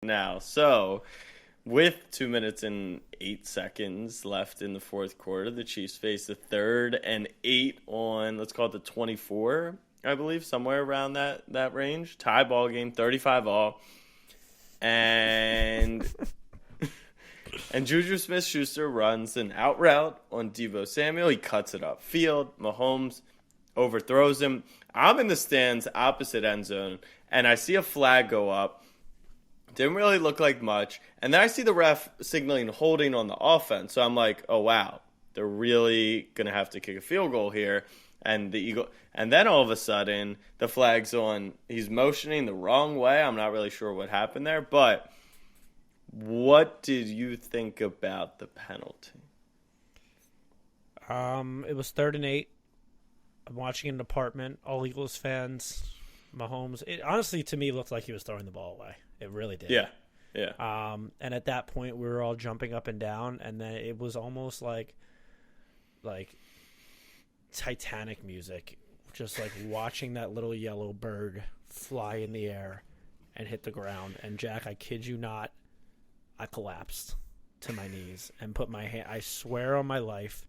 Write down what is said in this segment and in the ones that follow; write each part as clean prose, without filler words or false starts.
now. So, with 2 minutes and 8 seconds left in the fourth quarter, the Chiefs face the 3rd and 8 on, let's call it the 24, I believe, somewhere around that range. Tie ball game, 35 all. And and JuJu Smith-Schuster runs an out route on Deebo Samuel. He cuts it upfield. Mahomes overthrows him. I'm in the stands opposite end zone, and I see a flag go up. Didn't really look like much. And then I see the ref signaling holding on the offense. So I'm like, oh, wow, they're really going to have to kick a field goal here. And then all of a sudden, the flag's on. He's motioning the wrong way. I'm not really sure what happened there. But what did you think about the penalty? It was 3rd and 8. I'm watching in an apartment. All Eagles fans. Mahomes. It honestly, to me, looked like he was throwing the ball away. It really did. Yeah. Yeah. And at that point, we were all jumping up and down, and then it was almost like Titanic music, just like watching that little yellow bird fly in the air and hit the ground. And Jack, I kid you not, I collapsed to my knees and put my hand. I swear on my life.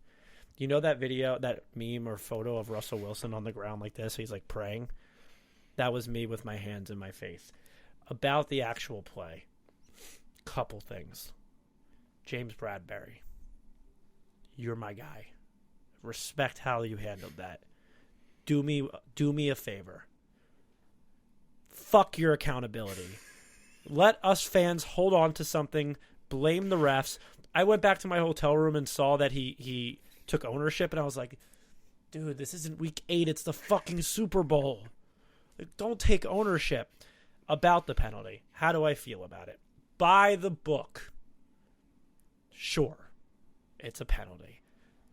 You know that video, that meme or photo of Russell Wilson on the ground like this? He's like praying. That was me with my hands in my face. About the actual play, couple things. James Bradbury, you're my guy. Respect how you handled that. Do me a favor. Fuck your accountability. Let us fans hold on to something. Blame the refs. I went back to my hotel room and saw that he took ownership, and I was like, dude, this isn't week 8. It's the fucking Super Bowl. Like, don't take ownership. About the penalty, how do I feel about it? By the book, sure, it's a penalty.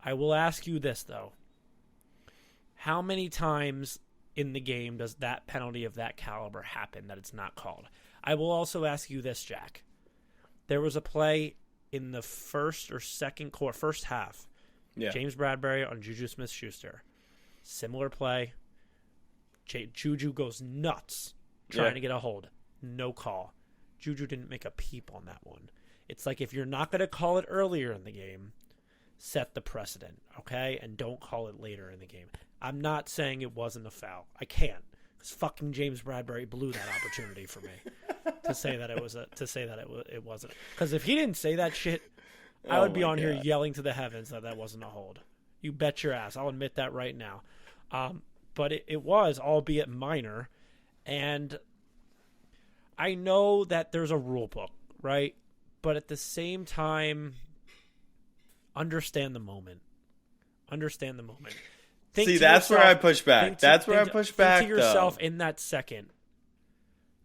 I will ask you this, though. How many times in the game does that penalty of that caliber happen that it's not called? I will also ask you this, Jack. There was a play in the first half. Yeah. James Bradbury on JuJu Smith-Schuster. Similar play. JuJu goes nuts trying to get a hold. No call. JuJu didn't make a peep on that one. It's like, if you're not going to call it earlier in the game, set the precedent, okay? And don't call it later in the game. I'm not saying it wasn't a foul. I can't, because fucking James Bradbury blew that opportunity for me to say that it wasn't. Because if he didn't say that shit, I would be on here yelling to the heavens that wasn't a hold. You bet your ass. I'll admit that right now. But it was, albeit minor. And I know that there's a rule book, right? But at the same time, understand the moment. See, that's where I push back. That's where I push back, Think to yourself in that second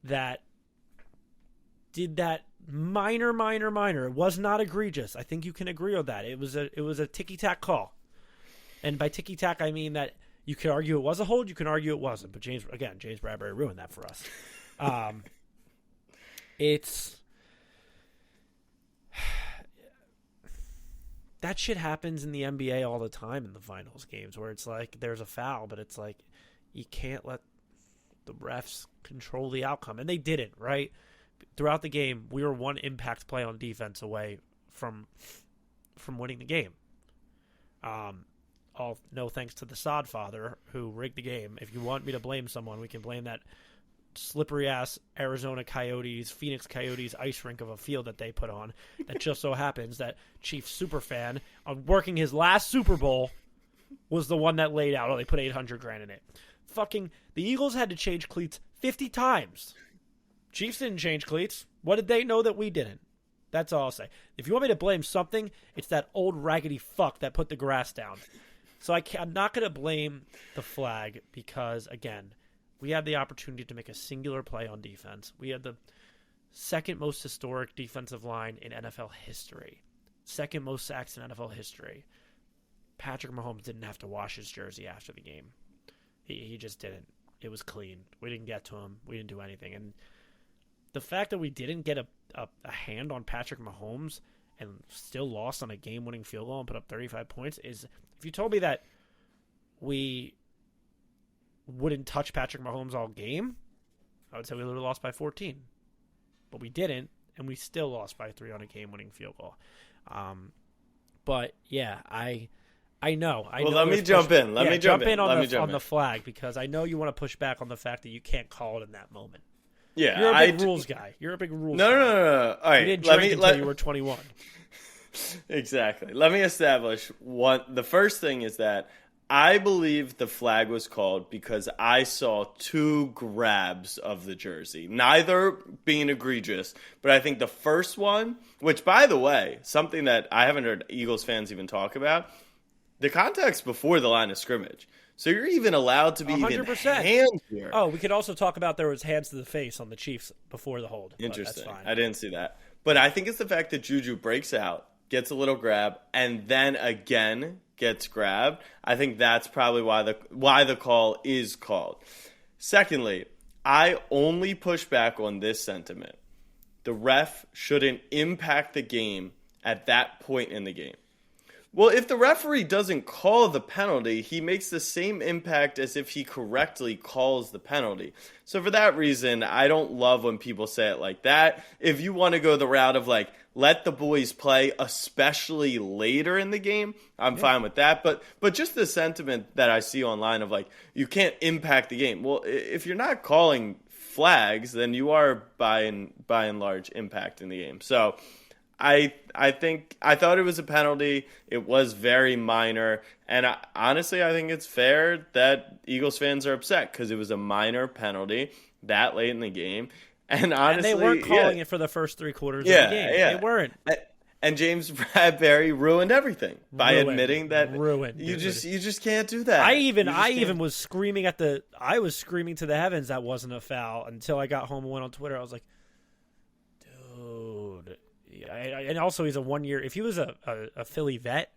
that did that minor. It was not egregious. I think you can agree with that. It was a ticky-tack call. And by ticky-tack, I mean that you could argue it was a hold, you can argue it wasn't. But James Bradbury ruined that for us. That shit happens in the NBA all the time in the finals games, where it's like there's a foul, but it's like you can't let the refs control the outcome. And they didn't, right? Throughout the game, we were one impact play on defense away from winning the game. All no thanks to the sod father who rigged the game. If you want me to blame someone, we can blame that slippery ass Arizona Coyotes, Phoenix Coyotes ice rink of a field that they put on. That just so happens that Chiefs superfan on working his last Super Bowl was the one that laid out. Oh, they put $800,000 in it. Fucking the Eagles had to change cleats 50 times. Chiefs didn't change cleats. What did they know that we didn't? That's all I'll say. If you want me to blame something, it's that old raggedy fuck that put the grass down. So I'm not going to blame the flag because, again, we had the opportunity to make a singular play on defense. We had the second most historic defensive line in NFL history. Second most sacks in NFL history. Patrick Mahomes didn't have to wash his jersey after the game. He just didn't. It was clean. We didn't get to him. We didn't do anything. And the fact that we didn't get a hand on Patrick Mahomes and still lost on a game-winning field goal and put up 35 points is, if you told me that we wouldn't touch Patrick Mahomes all game, I would say we would have lost by 14. but we didn't, and we still lost by 3 on a game-winning field goal. But yeah, I know. Well, let me jump in. Let me jump in on the flag, because I know you want to push back on the fact that you can't call it in that moment. Yeah, you're a big rules guy. You're a big rules guy. No. All right, you didn't drink until you were 21. Exactly. Let me establish the first thing is that I believe the flag was called because I saw 2 grabs of the jersey, neither being egregious, but I think the first one, which, by the way, something that I haven't heard Eagles fans even talk about, the context before the line of scrimmage. So you're even allowed to be 100%. Even hands here. Oh, we could also talk about there was hands to the face on the Chiefs before the hold. Interesting. I didn't see that. But I think it's the fact that JuJu breaks out, gets a little grab, and then again gets grabbed. I think that's probably why the call is called. Secondly, I only push back on this sentiment. The ref shouldn't impact the game at that point in the game. Well, if the referee doesn't call the penalty, he makes the same impact as if he correctly calls the penalty. So for that reason, I don't love when people say it like that. If you want to go the route of like, let the boys play, especially later in the game, I'm fine with that. But just the sentiment that I see online of like, you can't impact the game. Well, if you're not calling flags, then you are by and large impacting the game. So I thought it was a penalty. It was very minor. And honestly, I think it's fair that Eagles fans are upset because it was a minor penalty that late in the game. And honestly, and they weren't calling it for the first 3 quarters of the game. They weren't. And James Bradbury ruined everything by admitting that you just can't do that. I even was screaming to the heavens that wasn't a foul until I got home and went on Twitter. I was like, dude. And also, he's a 1 year. If he was a Philly vet,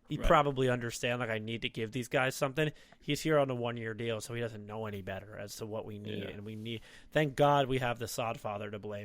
he'd probably understand. Like, I need to give these guys something. He's here on a 1 year deal, so he doesn't know any better as to what we need. And we need. Thank God we have the sod father to blame.